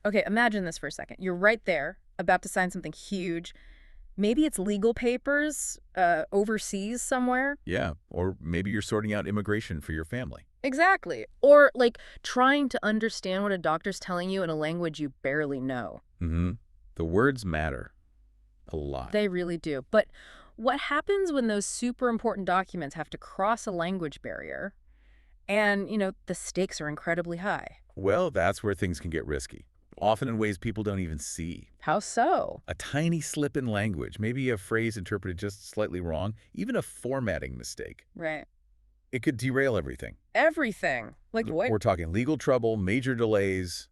Okay, imagine this for a second. You're right there, about to sign something huge. Maybe it's legal papers overseas somewhere. Yeah, or maybe you're sorting out immigration for your family. Exactly. Or, like, trying to understand what a doctor's telling you in a language you barely know. Mm-hmm. The words matter a lot. They really do. But what happens when those super important documents have to cross a language barrier and, the stakes are incredibly high? Well, that's where things can get risky, often in ways people don't even see. How so? A tiny slip in language, maybe a phrase interpreted just slightly wrong, even a formatting mistake. Right. It could derail everything. Everything. Like what? We're talking legal trouble, major delays,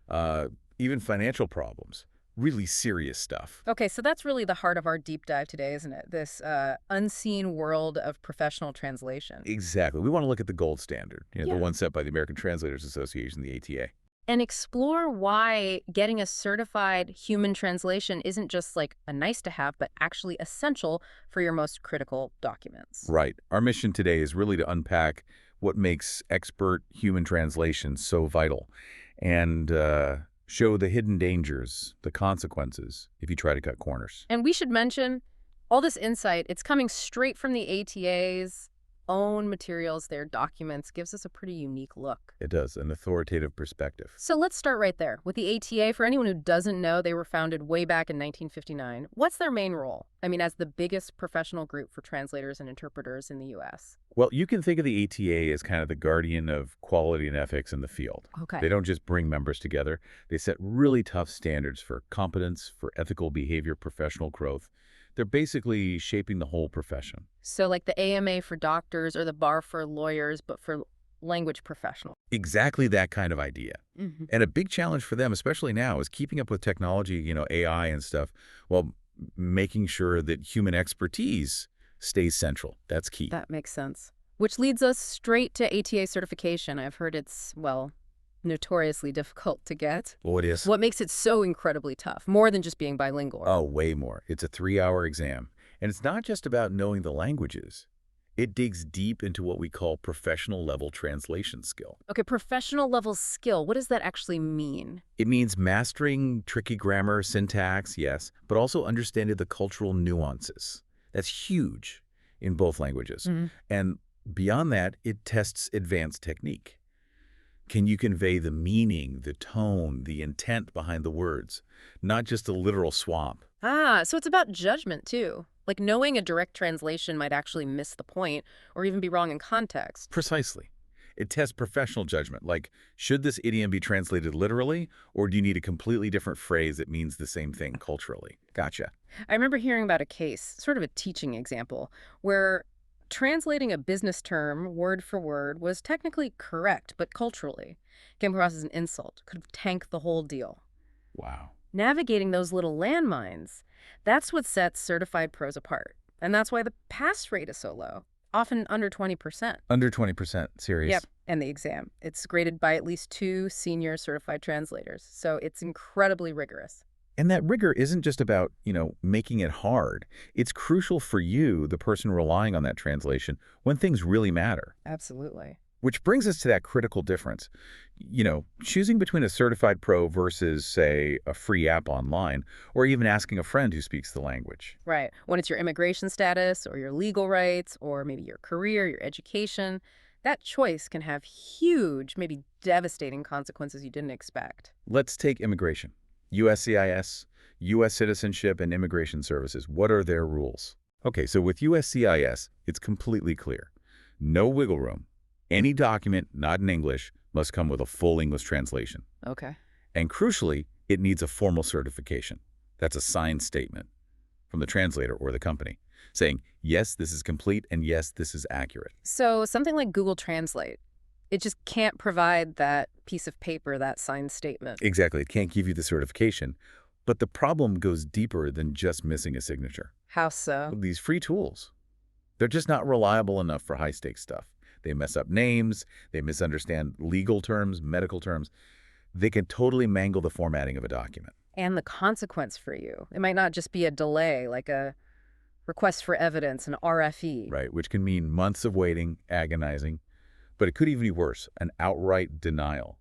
uh, even financial problems. Really serious stuff. Okay, so that's really the heart of our deep dive today, isn't it? This unseen world of professional translation. Exactly. We want to look at the gold standard, the Yeah. one set by the American Translators Association, the ATA. And explore why getting a certified human translation isn't just like a nice to have, but actually essential for your most critical documents. Right. Our mission today is really to unpack what makes expert human translation so vital and show the hidden dangers, the consequences, if you try to cut corners. And we should mention all this insight, it's coming straight from the ATA's own materials, their documents, gives us a pretty unique look. It does, an authoritative perspective. So let's start right there. With the ATA, for anyone who doesn't know, they were founded way back in 1959. What's their main role? I mean, as the biggest professional group for translators and interpreters in the U.S. Well, you can think of the ATA as kind of the guardian of quality and ethics in the field. Okay. They don't just bring members together. They set really tough standards for competence, for ethical behavior, professional growth. They're basically shaping the whole profession. So like the AMA for doctors or the bar for lawyers, but for language professionals. Exactly that kind of idea. Mm-hmm. And a big challenge for them, especially now, is keeping up with technology, AI and stuff, while making sure that human expertise stays central. That's key. That makes sense. Which leads us straight to ATA certification. I've heard it's, well, notoriously difficult to get. Oh, it is? What makes it so incredibly tough? More than just being bilingual. Oh, way more. It's a 3-hour exam. And it's not just about knowing the languages. It digs deep into what we call professional level translation skill. Okay, professional level skill. What does that actually mean? It means mastering tricky grammar, syntax, yes, but also understanding the cultural nuances. That's huge in both languages. Mm-hmm. And beyond that, it tests advanced technique. Can you convey the meaning, the tone, the intent behind the words, not just a literal swap? So it's about judgment, too. Like knowing a direct translation might actually miss the point or even be wrong in context. Precisely. It tests professional judgment, like, should this idiom be translated literally, or do you need a completely different phrase that means the same thing culturally? Gotcha. I remember hearing about a case, sort of a teaching example, where translating a business term word for word was technically correct, but culturally came across as an insult, could have tanked the whole deal. Wow. Navigating those little landmines, that's what sets certified pros apart. And that's why the pass rate is so low, often under 20%. Under 20%, serious? Yep, and the exam. It's graded by at least 2 senior certified translators, so it's incredibly rigorous. And that rigor isn't just about, making it hard. It's crucial for you, the person relying on that translation, when things really matter. Absolutely. Which brings us to that critical difference. Choosing between a certified pro versus, say, a free app online, or even asking a friend who speaks the language. Right. When it's your immigration status or your legal rights or maybe your career, your education, that choice can have huge, maybe devastating consequences you didn't expect. Let's take immigration. USCIS, U.S. Citizenship and Immigration Services. What are their rules? Okay, so with USCIS, it's completely clear. No wiggle room. Any document not in English must come with a full English translation. Okay. And crucially, it needs a formal certification. That's a signed statement from the translator or the company saying, yes, this is complete, and yes, this is accurate. So something like Google Translate, it just can't provide that piece of paper, that signed statement. Exactly. It can't give you the certification. But the problem goes deeper than just missing a signature. How so? These free tools, they're just not reliable enough for high-stakes stuff. They mess up names, they misunderstand legal terms, medical terms. They can totally mangle the formatting of a document. And the consequence for you. It might not just be a delay, like a request for evidence, an RFE. Right, which can mean months of waiting, agonizing. But it could even be worse, an outright denial.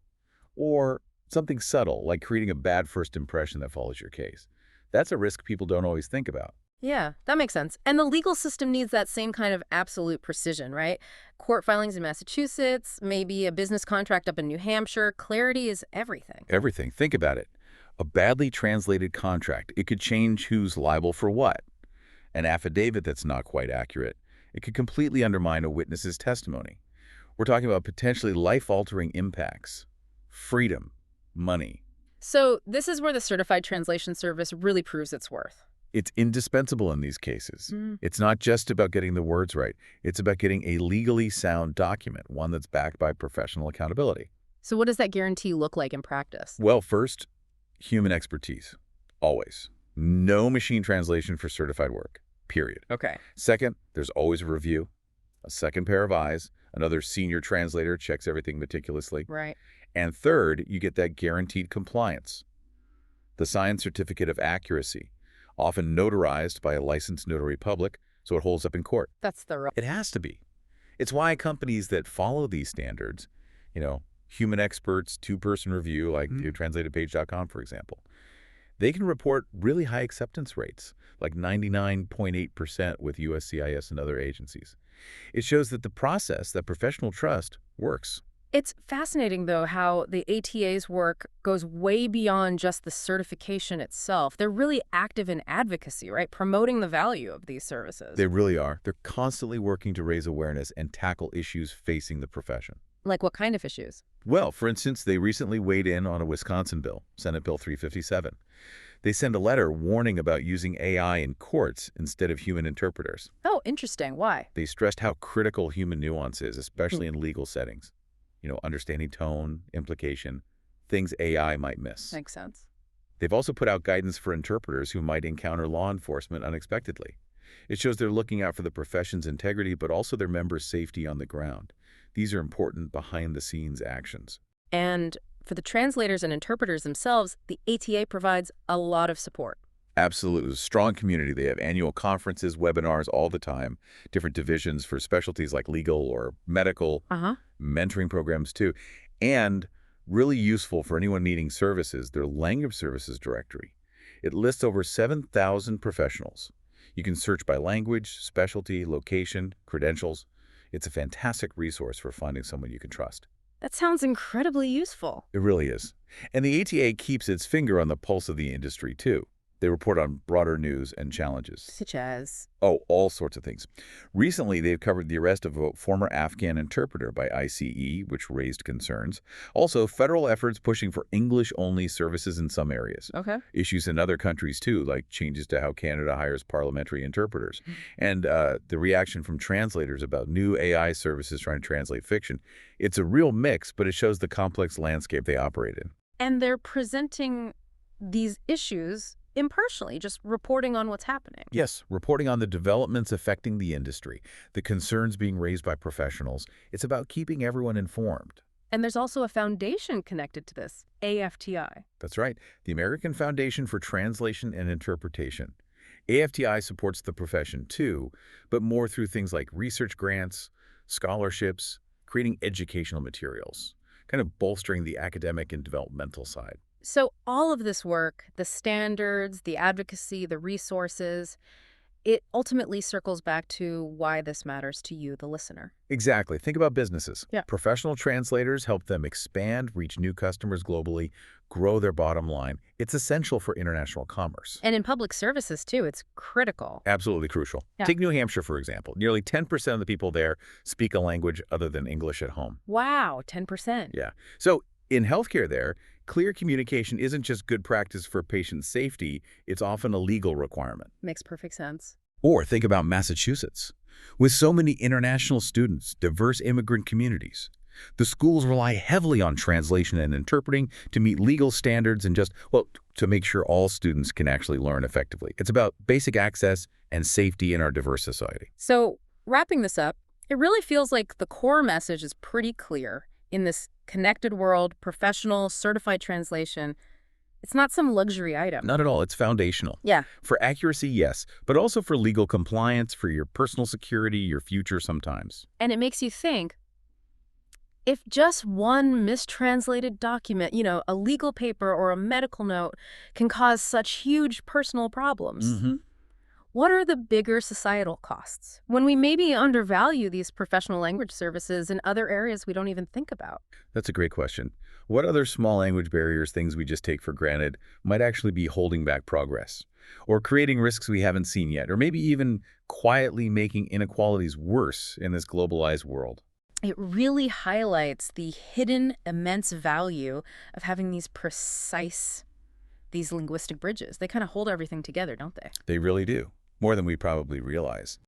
Or Something subtle, like creating a bad first impression that follows your case. That's a risk people don't always think about. Yeah, that makes sense. And the legal system needs that same kind of absolute precision, right? Court filings in Massachusetts, maybe a business contract up in New Hampshire. Clarity is everything. Everything. Think about it. A badly translated contract, it could change who's liable for what. An affidavit that's not quite accurate, it could completely undermine a witness's testimony. We're talking about potentially life-altering impacts. Freedom. Money. So this is where the certified translation service really proves its worth. It's indispensable in these cases. Mm. It's not just about getting the words right. It's about getting a legally sound document, one that's backed by professional accountability. So what does that guarantee look like in practice? Well, first, human expertise. Always. No machine translation for certified work. Period. Okay. Second, there's always a review, a second pair of eyes, another senior translator checks everything meticulously. Right. And third, you get that guaranteed compliance, the signed certificate of accuracy, often notarized by a licensed notary public, so it holds up in court. That's thorough. It has to be. It's why companies that follow these standards, human experts, two-person review, like translatedpage.com, for example, they can report really high acceptance rates, like 99.8% with USCIS and other agencies. It shows that the process, that professional trust, works. It's fascinating, though, how the ATA's work goes way beyond just the certification itself. They're really active in advocacy, right? Promoting the value of these services. They really are. They're constantly working to raise awareness and tackle issues facing the profession. Like what kind of issues? Well, for instance, they recently weighed in on a Wisconsin bill, Senate Bill 357. They sent a letter warning about using AI in courts instead of human interpreters. Oh, interesting. Why? They stressed how critical human nuance is, especially in legal settings. Understanding tone, implication, things AI might miss. Makes sense. They've also put out guidance for interpreters who might encounter law enforcement unexpectedly. It shows they're looking out for the profession's integrity, but also their members' safety on the ground. These are important behind-the-scenes actions. And for the translators and interpreters themselves, the ATA provides a lot of support. Absolutely. It's a strong community. They have annual conferences, webinars all the time, different divisions for specialties like legal or medical, mentoring programs too, and really useful for anyone needing services, their language services directory. It lists over 7,000 professionals. You can search by language, specialty, location, credentials. It's a fantastic resource for finding someone you can trust. That sounds incredibly useful. It really is. And the ATA keeps its finger on the pulse of the industry too. They report on broader news and challenges. Such as? Oh, all sorts of things. Recently, they've covered the arrest of a former Afghan interpreter by ICE, which raised concerns. Also, federal efforts pushing for English-only services in some areas. Okay. Issues in other countries, too, like changes to how Canada hires parliamentary interpreters. And the reaction from translators about new AI services trying to translate fiction. It's a real mix, but it shows the complex landscape they operate in. And they're presenting these issues impartially, just reporting on what's happening. Yes, reporting on the developments affecting the industry, the concerns being raised by professionals. It's about keeping everyone informed. And there's also a foundation connected to this, AFTI. That's right, the American Foundation for Translation and Interpretation. AFTI supports the profession too, but more through things like research grants, scholarships, creating educational materials, kind of bolstering the academic and developmental side. So all of this work, the standards, the advocacy, the resources, it ultimately circles back to why this matters to you, the listener. Exactly. Think about businesses. Yeah. Professional translators help them expand, reach new customers globally, grow their bottom line. It's essential for international commerce. And in public services, too, it's critical. Absolutely crucial. Yeah. Take New Hampshire, for example. Nearly 10% of the people there speak a language other than English at home. Wow, 10%. Yeah. So in healthcare there, clear communication isn't just good practice for patient safety, it's often a legal requirement. Makes perfect sense. Or think about Massachusetts. With so many international students, diverse immigrant communities, the schools rely heavily on translation and interpreting to meet legal standards and to make sure all students can actually learn effectively. It's about basic access and safety in our diverse society. So wrapping this up, it really feels like the core message is pretty clear. In this connected world, professional, certified translation, it's not some luxury item. Not at all. It's foundational. Yeah. For accuracy, yes, but also for legal compliance, for your personal security, your future sometimes. And it makes you think, If just one mistranslated document, a legal paper or a medical note, can cause such huge personal problems, Hmm. what are the bigger societal costs when we maybe undervalue these professional language services in other areas we don't even think about? That's a great question. What other small language barriers, things we just take for granted, might actually be holding back progress? Or creating risks we haven't seen yet? Or maybe even quietly making inequalities worse in this globalized world? It really highlights the hidden immense value of having these linguistic bridges. They kind of hold everything together, don't they? They really do, more than we probably realize.